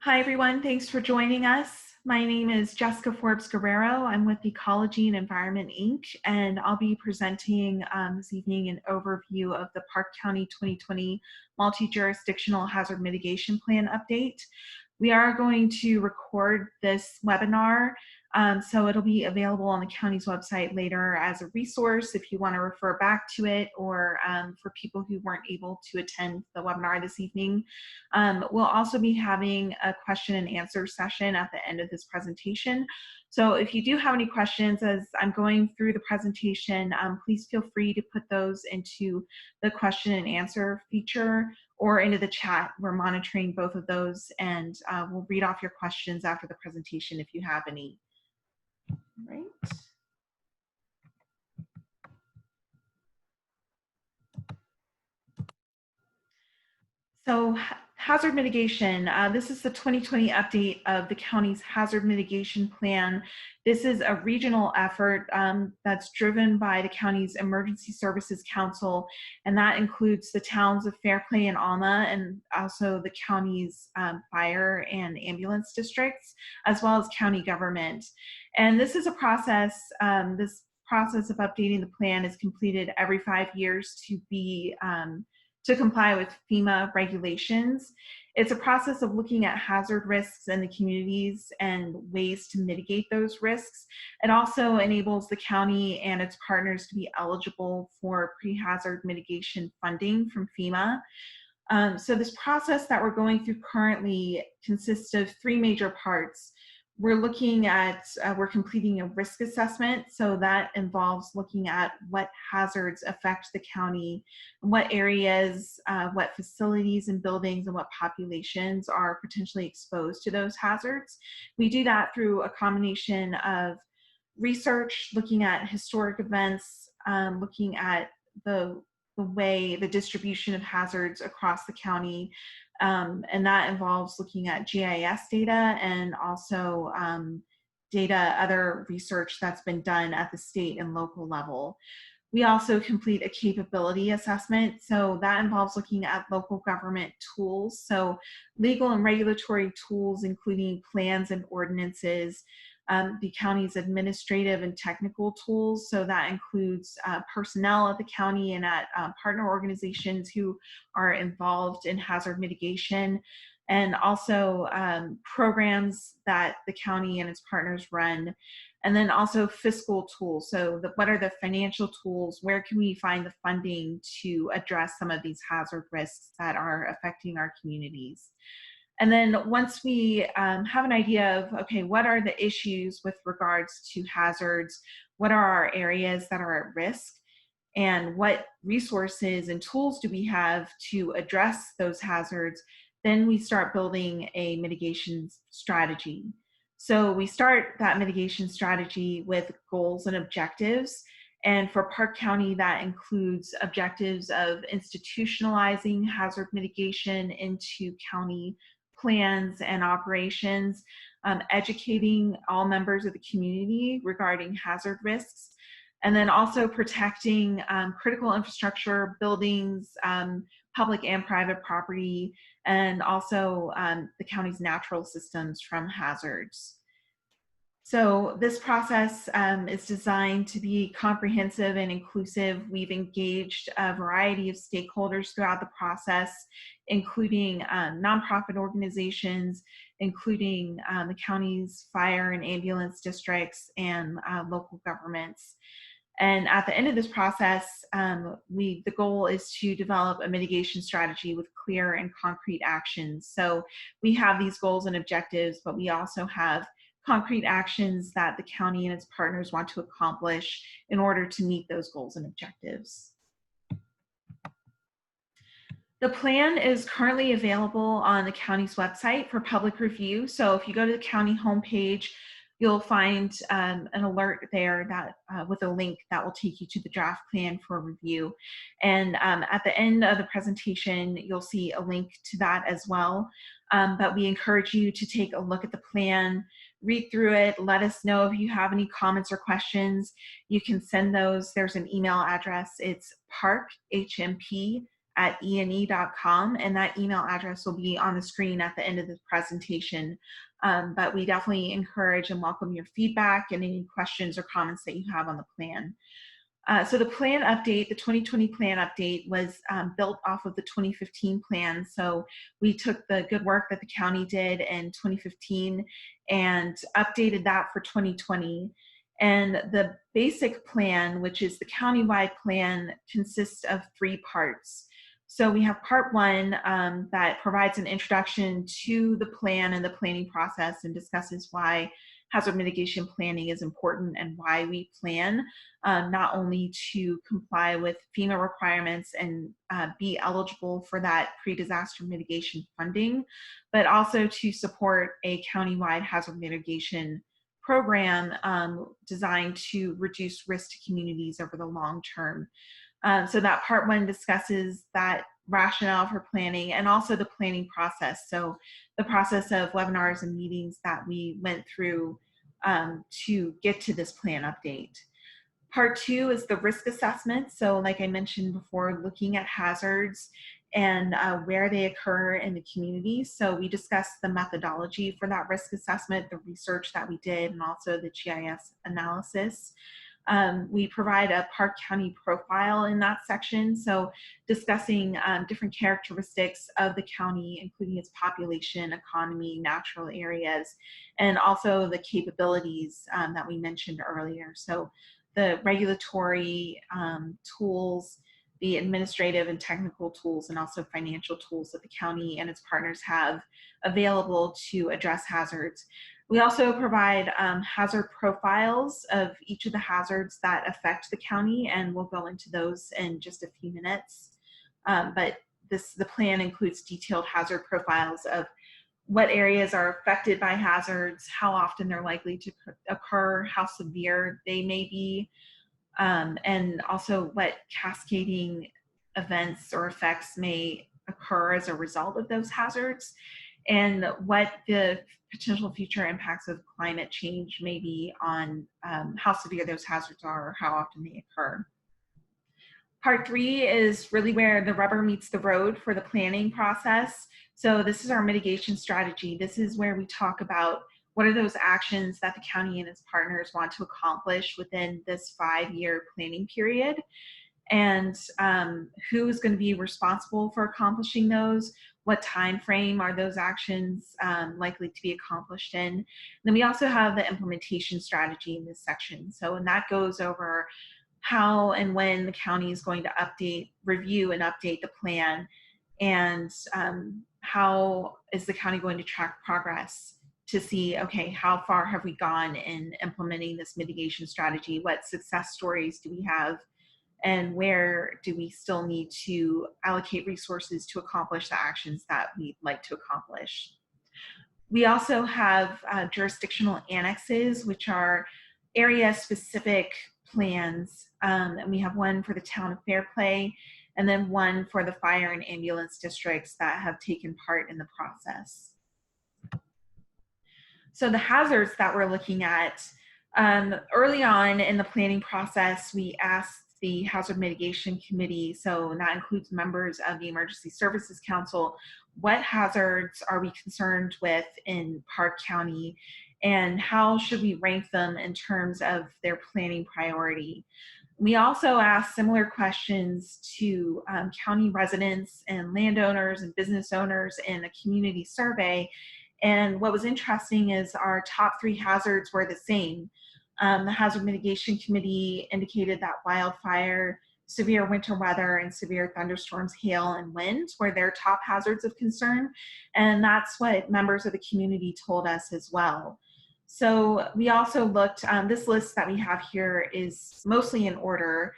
Hi, everyone. Thanks for joining us. My name is Jessica Forbes Guerrero. I'm with Ecology and Environment, Inc., and I'll be presenting this evening an overview of the Park County 2020 Multi-Jurisdictional Hazard Mitigation Plan update. We are going to record this webinar, so it'll be available on the county's website later as a resource if you want to refer back to it, or for people who weren't able to attend the webinar this evening. We'll also be having a question and answer session at the end of this presentation. So if you do have any questions as I'm going through the presentation, please feel free to put those into the question and answer feature or into the chat. We're monitoring both of those, and we'll read off your questions after the presentation if you have any. All right. So hazard mitigation, this is the 2020 update of the county's hazard mitigation plan. This is a regional effort that's driven by the county's Emergency Services Council, and that includes the towns of Fairplay and Alma, and also the county's fire and ambulance districts, as well as county government. And this is a process, this process of updating the plan is completed every 5 years to comply with FEMA regulations. It's a process of looking at hazard risks in the communities and ways to mitigate those risks. It also enables the county and its partners to be eligible for pre-hazard mitigation funding from FEMA. So this process that we're going through currently consists of 3 major parts. We're looking at, we're completing a risk assessment. So that involves looking at what hazards affect the county, what areas, what facilities and buildings, and what populations are potentially exposed to those hazards. We do that through a combination of research, looking at historic events, looking at the distribution of hazards across the county, and that involves looking at GIS data and also other research that's been done at the state and local level. We also complete a capability assessment. So that involves looking at local government tools. So legal and regulatory tools, including plans and ordinances, the county's administrative and technical tools. So that includes personnel at the county and at partner organizations who are involved in hazard mitigation, and also programs that the county and its partners run. And then also fiscal tools. So what are the financial tools? Where can we find the funding to address some of these hazard risks that are affecting our communities? And then once we have an idea of, okay, what are the issues with regards to hazards? What are our areas that are at risk? And what resources and tools do we have to address those hazards? Then we start building a mitigation strategy. So we start that mitigation strategy with goals and objectives. And for Park County, that includes objectives of institutionalizing hazard mitigation into county plans and operations, educating all members of the community regarding hazard risks, and then also protecting critical infrastructure, buildings, public and private property, and also the county's natural systems from hazards. So this process is designed to be comprehensive and inclusive. We've engaged a variety of stakeholders throughout the process, including nonprofit organizations, including the county's fire and ambulance districts and local governments. And at the end of this process, the goal is to develop a mitigation strategy with clear and concrete actions. So we have these goals and objectives, but we also have concrete actions that the county and its partners want to accomplish in order to meet those goals and objectives. The plan is currently available on the county's website for public review. So if you go to the county homepage, you'll find an alert there that with a link that will take you to the draft plan for review. And at the end of the presentation, you'll see a link to that as well. But we encourage you to take a look at the plan, read through it, let us know if you have any comments or questions. You can send those. There's an email address. It's parkhmp ene.com, and that email address will be on the screen at the end of the presentation. But we definitely encourage and welcome your feedback and any questions or comments that you have on the plan. So the plan update, the 2020 plan update, was built off of the 2015 plan. So we took the good work that the county did in 2015 and updated that for 2020. And the basic plan, which is the countywide plan, consists of 3 parts. So we have part 1 that provides an introduction to the plan and the planning process and discusses why hazard mitigation planning is important and why we plan, not only to comply with FEMA requirements and be eligible for that pre-disaster mitigation funding, but also to support a countywide hazard mitigation program designed to reduce risk to communities over the long term. So that part 1 discusses that rationale for planning and also the planning process. So the process of webinars and meetings that we went through to get to this plan update. Part 2 is the risk assessment. So like I mentioned before, looking at hazards and where they occur in the community. So we discussed the methodology for that risk assessment, the research that we did, and also the GIS analysis. We provide a Park County profile in that section, so discussing different characteristics of the county, including its population, economy, natural areas, and also the capabilities that we mentioned earlier. So the regulatory tools, the administrative and technical tools, and also financial tools that the county and its partners have available to address hazards. We also provide hazard profiles of each of the hazards that affect the county, and we'll go into those in just a few minutes. But the plan includes detailed hazard profiles of what areas are affected by hazards, how often they're likely to occur, how severe they may be, and also what cascading events or effects may occur as a result of those hazards, and what the potential future impacts of climate change may be on how severe those hazards are or how often they occur. Part 3 is really where the rubber meets the road for the planning process. So this is our mitigation strategy. This is where we talk about what are those actions that the county and its partners want to accomplish within this 5-year planning period, and who is going to be responsible for accomplishing those, what time frame are those actions likely to be accomplished in. And then we also have the implementation strategy in this section. So, and that goes over how and when the county is going to review and update the plan, and how is the county going to track progress to see, okay, how far have we gone in implementing this mitigation strategy? What success stories do we have? And where do we still need to allocate resources to accomplish the actions that we'd like to accomplish? We also have jurisdictional annexes, which are area-specific plans. And we have one for the town of Fairplay, and then one for the fire and ambulance districts that have taken part in the process. So the hazards that we're looking at, early on in the planning process, we asked the Hazard Mitigation Committee, so that includes members of the Emergency Services Council, what hazards are we concerned with in Park County, and how should we rank them in terms of their planning priority? We also asked similar questions to county residents and landowners and business owners in a community survey. And what was interesting is our top 3 hazards were the same. The Hazard Mitigation Committee indicated that wildfire, severe winter weather, and severe thunderstorms, hail, and wind were their top hazards of concern. And that's what members of the community told us as well. So we also looked, this list that we have here is mostly in order.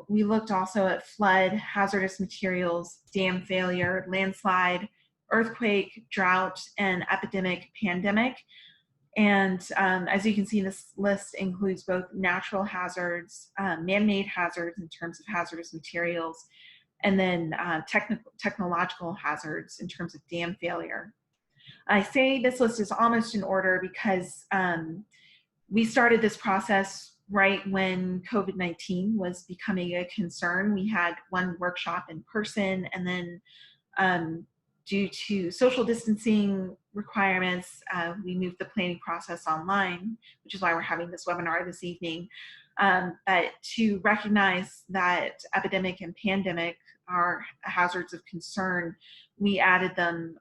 We looked also at flood, hazardous materials, dam failure, landslide, earthquake, drought, and epidemic pandemic. And as you can see, this list includes both natural hazards, man-made hazards in terms of hazardous materials, and then technological hazards in terms of dam failure. I say this list is almost in order because we started this process right when COVID-19 was becoming a concern. We had one workshop in person, and then um, due to social distancing requirements, we moved the planning process online, which is why we're having this webinar this evening. But to recognize that epidemic and pandemic are hazards of concern, we added them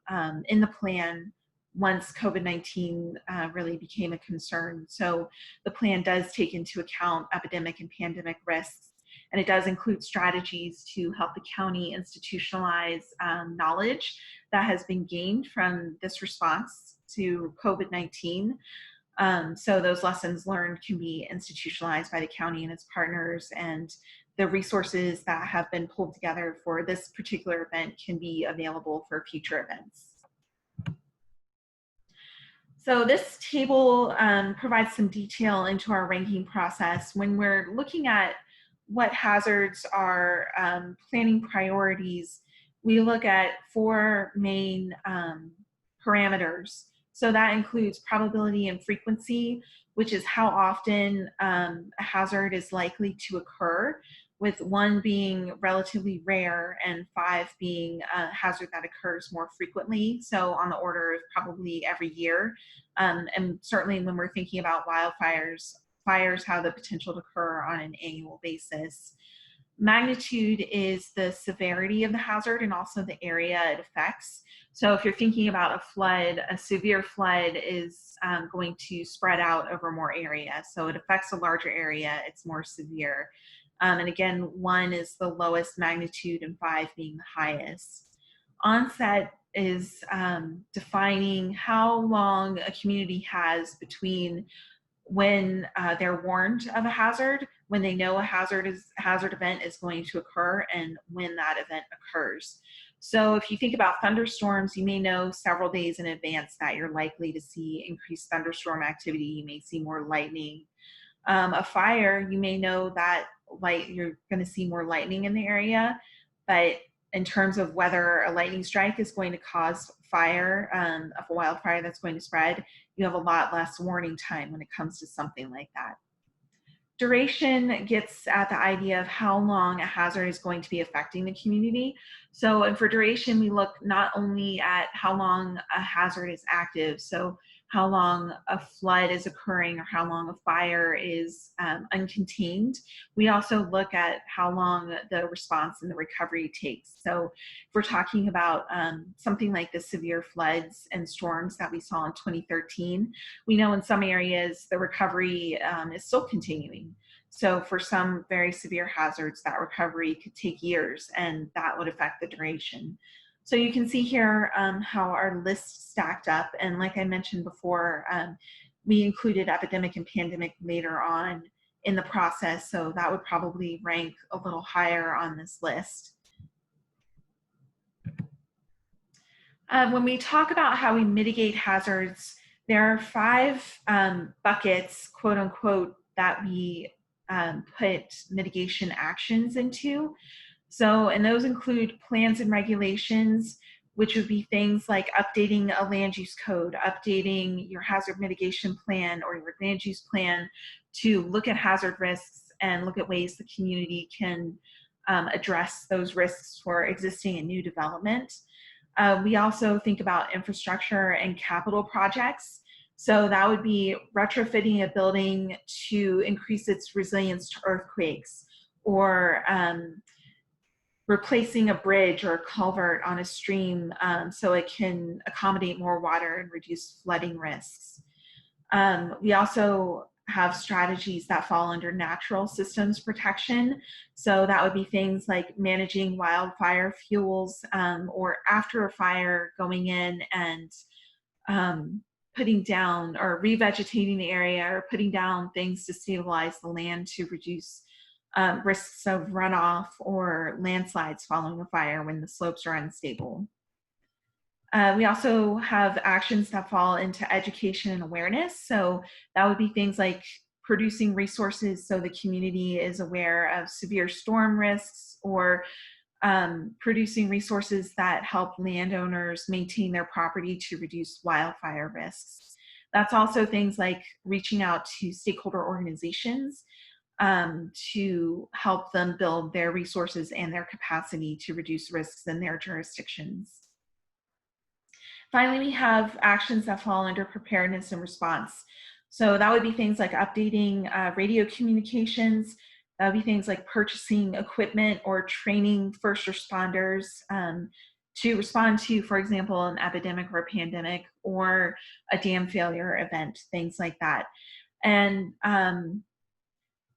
in the plan once COVID-19 really became a concern. So the plan does take into account epidemic and pandemic risks, and it does include strategies to help the county institutionalize knowledge that has been gained from this response to COVID-19. So those lessons learned can be institutionalized by the county and its partners, and the resources that have been pulled together for this particular event can be available for future events. So this table provides some detail into our ranking process. When we're looking at what hazards are planning priorities, we look at four main parameters. So that includes probability and frequency, which is how often a hazard is likely to occur, with 1 being relatively rare and 5 being a hazard that occurs more frequently, so on the order of probably every year. And certainly when we're thinking about wildfires, fires have the potential to occur on an annual basis. Magnitude is the severity of the hazard and also the area it affects. So if you're thinking about a flood, a severe flood is going to spread out over more area. So it affects a larger area, it's more severe. And again, 1 is the lowest magnitude and 5 being the highest. Onset is defining how long a community has between when they're warned of a hazard, when they know a hazard event is going to occur, and when that event occurs. So if you think about thunderstorms, you may know several days in advance that you're likely to see increased thunderstorm activity. You may see more lightning. A fire, you may know that you're going to see more lightning in the area, but in terms of whether a lightning strike is going to cause fire, a wildfire that's going to spread, you have a lot less warning time when it comes to something like that. Duration gets at the idea of how long a hazard is going to be affecting the community. So, and for duration, we look not only at how long a hazard is active, so how long a flood is occurring or how long a fire is uncontained. We also look at how long the response and the recovery takes. So if we're talking about something like the severe floods and storms that we saw in 2013, we know in some areas the recovery is still continuing. So for some very severe hazards, that recovery could take years, and that would affect the duration. So you can see here how our list stacked up. And like I mentioned before, we included epidemic and pandemic later on in the process. So that would probably rank a little higher on this list. When we talk about how we mitigate hazards, there are 5 buckets, quote unquote, that we put mitigation actions into. So, and those include plans and regulations, which would be things like updating a land use code, updating your hazard mitigation plan or your land use plan to look at hazard risks and look at ways the community can address those risks for existing and new development. We also think about infrastructure and capital projects. So that would be retrofitting a building to increase its resilience to earthquakes, or replacing a bridge or a culvert on a stream so it can accommodate more water and reduce flooding risks. We also have strategies that fall under natural systems protection. So that would be things like managing wildfire fuels, or after a fire, going in and putting down or revegetating the area or putting down things to stabilize the land to reduce risks of runoff or landslides following a fire when the slopes are unstable. We also have actions that fall into education and awareness. So that would be things like producing resources so the community is aware of severe storm risks, or producing resources that help landowners maintain their property to reduce wildfire risks. That's also things like reaching out to stakeholder organizations to help them build their resources and their capacity to reduce risks in their jurisdictions. Finally, we have actions that fall under preparedness and response. So that would be things like updating radio communications. That would be things like purchasing equipment or training first responders to respond to, for example, an epidemic or a pandemic or a dam failure event, things like that. And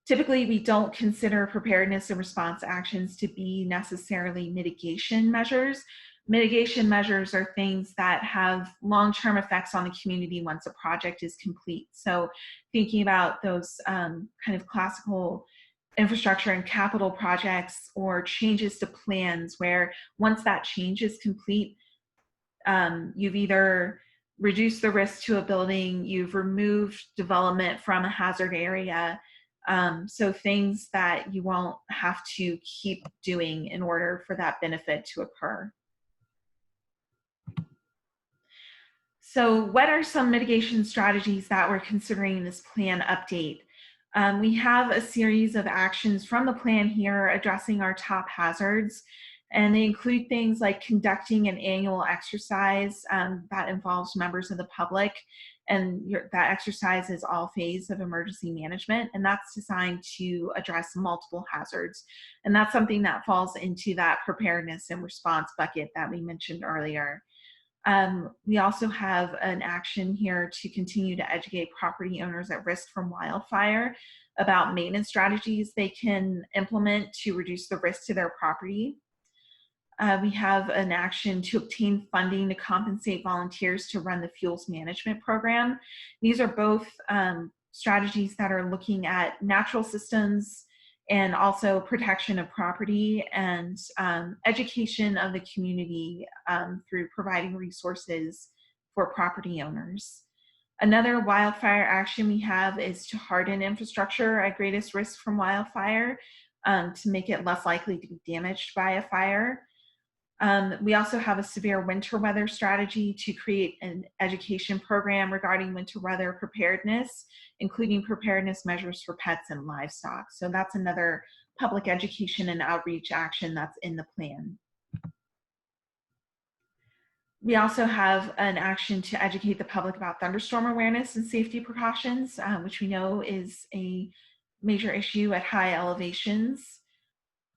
typically, we don't consider preparedness and response actions to be necessarily mitigation measures. Mitigation measures are things that have long-term effects on the community once a project is complete. So thinking about those kind of classical infrastructure and capital projects or changes to plans where once that change is complete, you've either reduced the risk to a building, you've removed development from a hazard area, so things that you won't have to keep doing in order for that benefit to occur. So what are some mitigation strategies that we're considering in this plan update? We have a series of actions from the plan here addressing our top hazards, and they include things like conducting an annual exercise that involves members of the public, and that exercise is all phase of emergency management, and that's designed to address multiple hazards. And that's something that falls into that preparedness and response bucket that we mentioned earlier. We also have an action here to continue to educate property owners at risk from wildfire about maintenance strategies they can implement to reduce the risk to their property. We have an action to obtain funding to compensate volunteers to run the fuels management program. These are both strategies that are looking at natural systems and also protection of property and education of the community through providing resources for property owners. Another wildfire action we have is to harden infrastructure at greatest risk from wildfire to make it less likely to be damaged by a fire. We also have a severe winter weather strategy to create an education program regarding winter weather preparedness, including preparedness measures for pets and livestock. So that's another public education and outreach action that's in the plan. We also have an action to educate the public about thunderstorm awareness and safety precautions, which we know is a major issue at high elevations.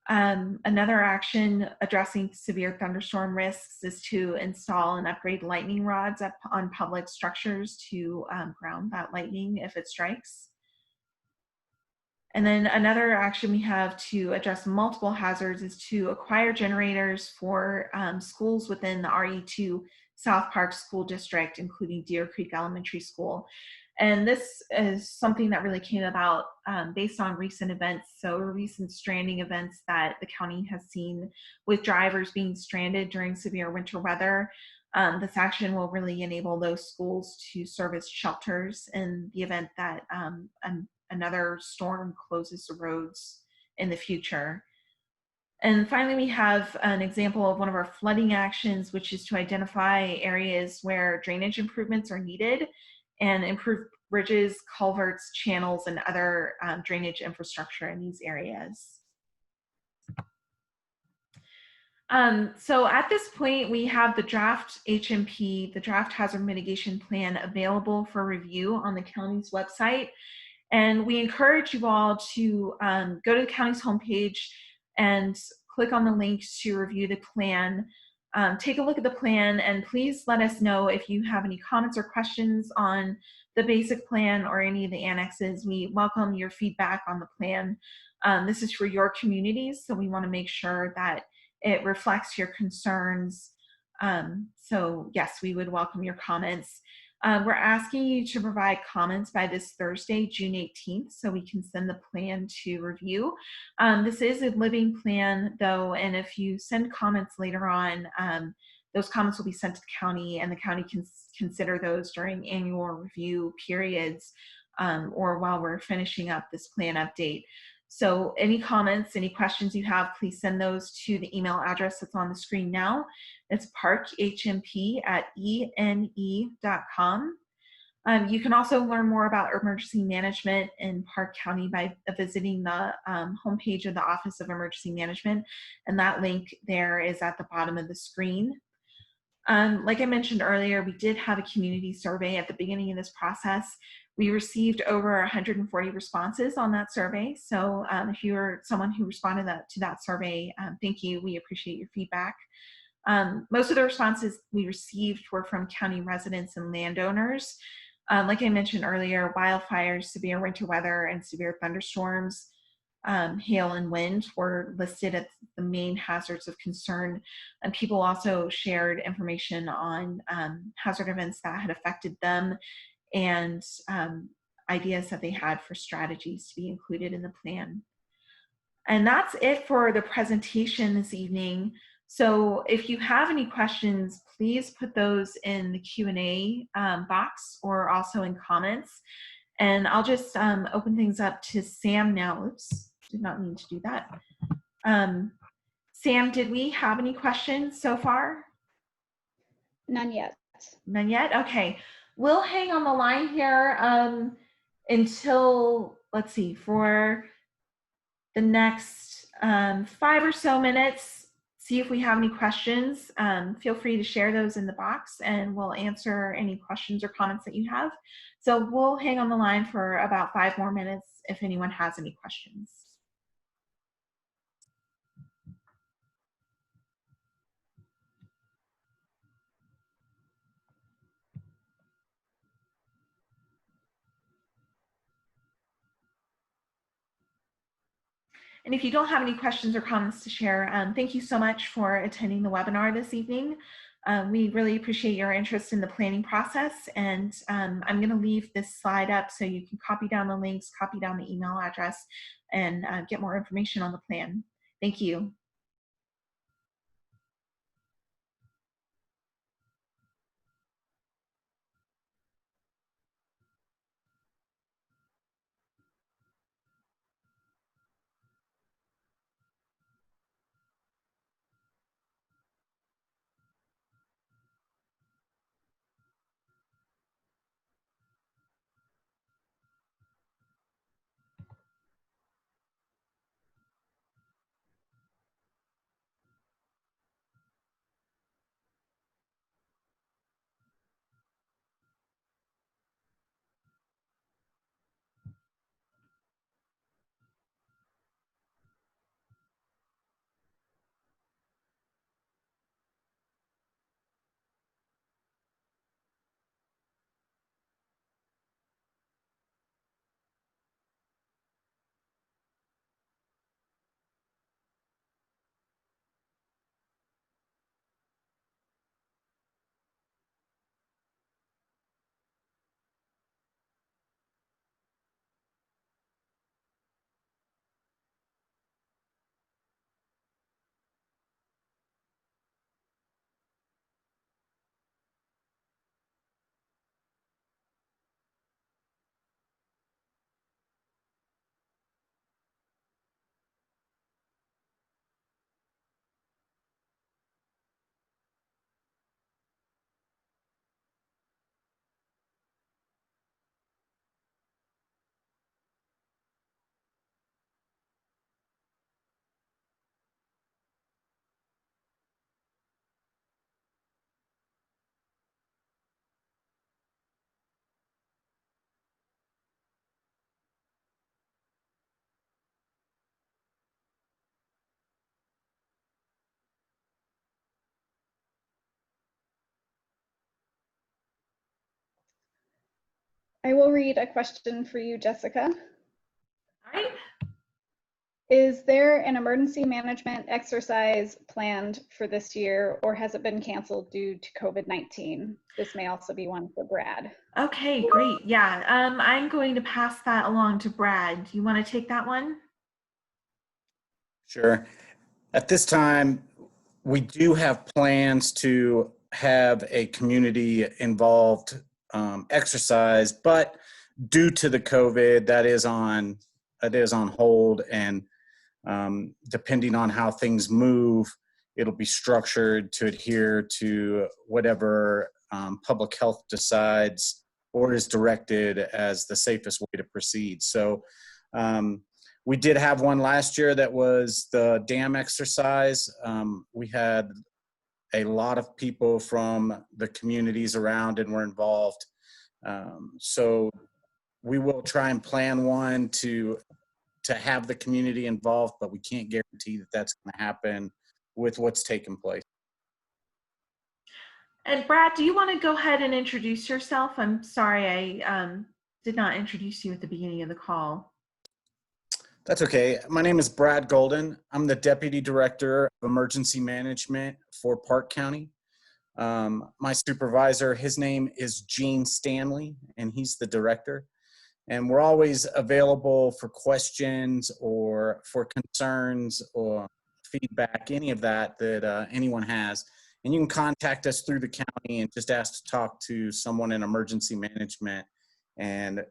Another action addressing severe thunderstorm risks is to install and upgrade lightning rods on public structures to ground that lightning if it strikes. And then another action we have to address multiple hazards is to acquire generators for schools within the RE2 South Park School District, including Deer Creek Elementary School. And this is something that really came about based on recent events. So recent stranding events that the county has seen with drivers being stranded during severe winter weather. This action will really enable those schools to serve as shelters in the event that another storm closes the roads in the future. And finally, we have an example of one of our flooding actions, which is to identify areas where drainage improvements are needed and improve bridges, culverts, channels, and other drainage infrastructure in these areas. So at this point, we have the draft HMP, the draft hazard mitigation plan, available for review on the county's website. And we encourage you all to go to the county's homepage and click on the links to review the plan. Take a look at the plan, and please let us know if you have any comments or questions on the basic plan or any of the annexes. We welcome your feedback on the plan. This is for your communities, so we want to make sure that it reflects your concerns. So yes, we would welcome your comments. We're asking you to provide comments by this Thursday, June 18th, so we can send the plan to review. This is a living plan, though, and if you send comments later on, those comments will be sent to the county, and the county can consider those during annual review periods or while we're finishing up this plan update. So any comments, any questions you have, please send those to the email address that's on the screen now. It's parkhmp@ene.com. You can also learn more about emergency management in Park County by visiting the homepage of the Office of Emergency Management, and that link there is at the bottom of the screen. Like I mentioned earlier, we did have a community survey at the beginning of this process. We received over 140 responses on that survey. So if you're someone who responded to that survey, thank you. We appreciate your feedback. Most of the responses we received were from county residents and landowners. Like I mentioned earlier, wildfires, severe winter weather, and severe thunderstorms, hail and wind were listed as the main hazards of concern. And people also shared information on hazard events that had affected them and ideas that they had for strategies to be included in the plan. And that's it for the presentation this evening. So if you have any questions, please put those in the Q&A box or also in comments. And I'll just open things up to Sam now. Oops, did not mean to do that. Sam, did we have any questions so far? None yet. None yet? Okay. We'll hang on the line here until, let's see, for the next 5 or so minutes, see if we have any questions. Feel free to share those in the box and we'll answer any questions or comments that you have. So we'll hang on the line for about 5 more minutes if anyone has any questions. And if you don't have any questions or comments to share, thank you so much for attending the webinar this evening. We really appreciate your interest in the planning process, and I'm going to leave this slide up so you can copy down the links, copy down the email address, and get more information on the plan. Thank you. I will read a question for you, Jessica. All right. Is there an emergency management exercise planned for this year, or has it been canceled due to COVID-19? This may also be one for Brad. Okay, great. Yeah, I'm going to pass that along to Brad. Do you want to take that one? Sure. At this time, we do have plans to have a community involved exercise, but due to the COVID, that is on hold, and depending on how things move, it'll be structured to adhere to whatever public health decides or is directed as the safest way to proceed. So we did have one last year that was the dam exercise. We had a lot of people from the communities around and were involved. So we will try and plan one to have the community involved, but we can't guarantee that that's going to happen with what's taken place. And Brad, do you want to go ahead and introduce yourself? I'm sorry, I did not introduce you at the beginning of the call. That's okay. My name is Brad Golden. I'm the Deputy Director of Emergency Management for Park County. My supervisor, his name is Gene Stanley, and he's the director. And we're always available for questions or for concerns or feedback, any of that anyone has. And you can contact us through the county and just ask to talk to someone in emergency management, and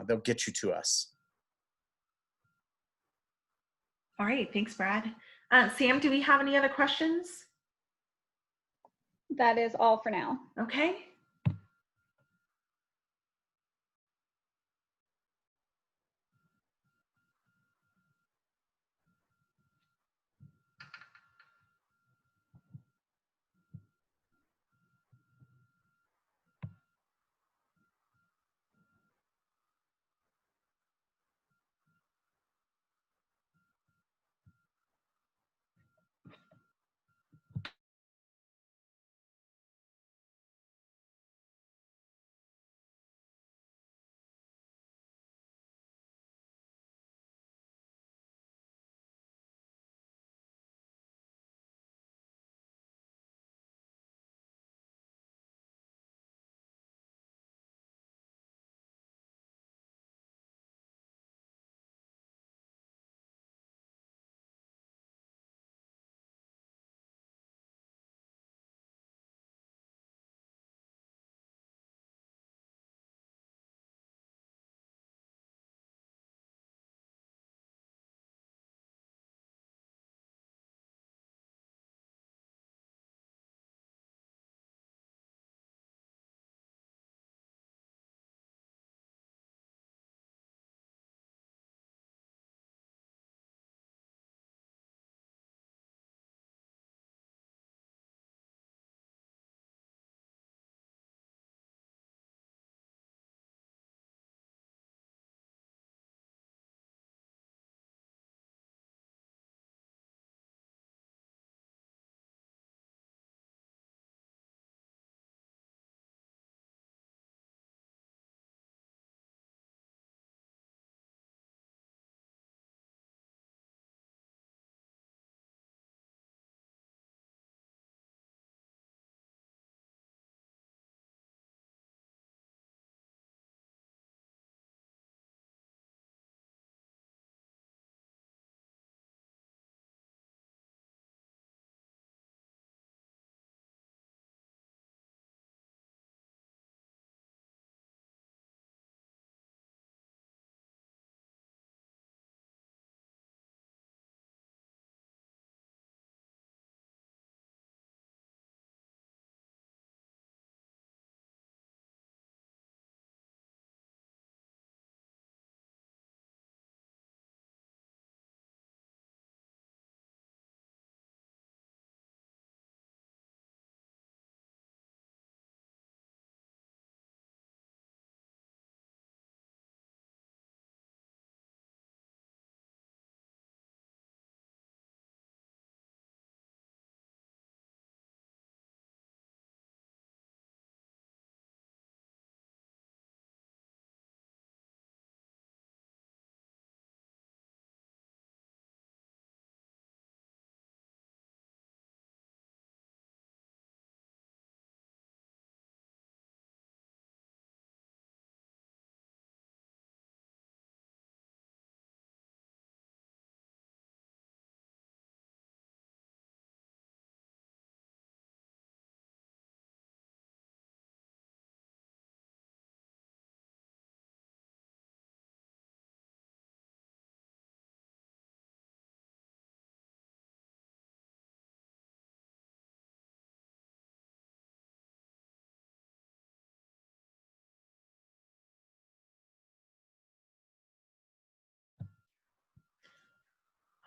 they'll get you to us. All right, thanks, Brad. Sam, do we have any other questions? That is all for now. Okay.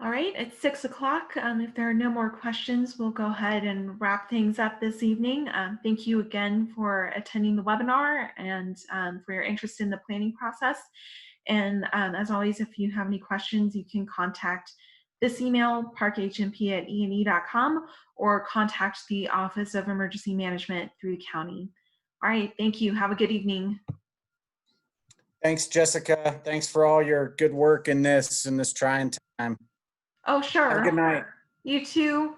All right, it's 6 o'clock. If there are no more questions, we'll go ahead and wrap things up this evening. Thank you again for attending the webinar and for your interest in the planning process. And as always, if you have any questions, you can contact this email, parkhmp@ene.com, or contact the Office of Emergency Management through the county. All right, thank you. Have a good evening. Thanks, Jessica. Thanks for all your good work in this trying time. Oh, Have a sure. good night. You too.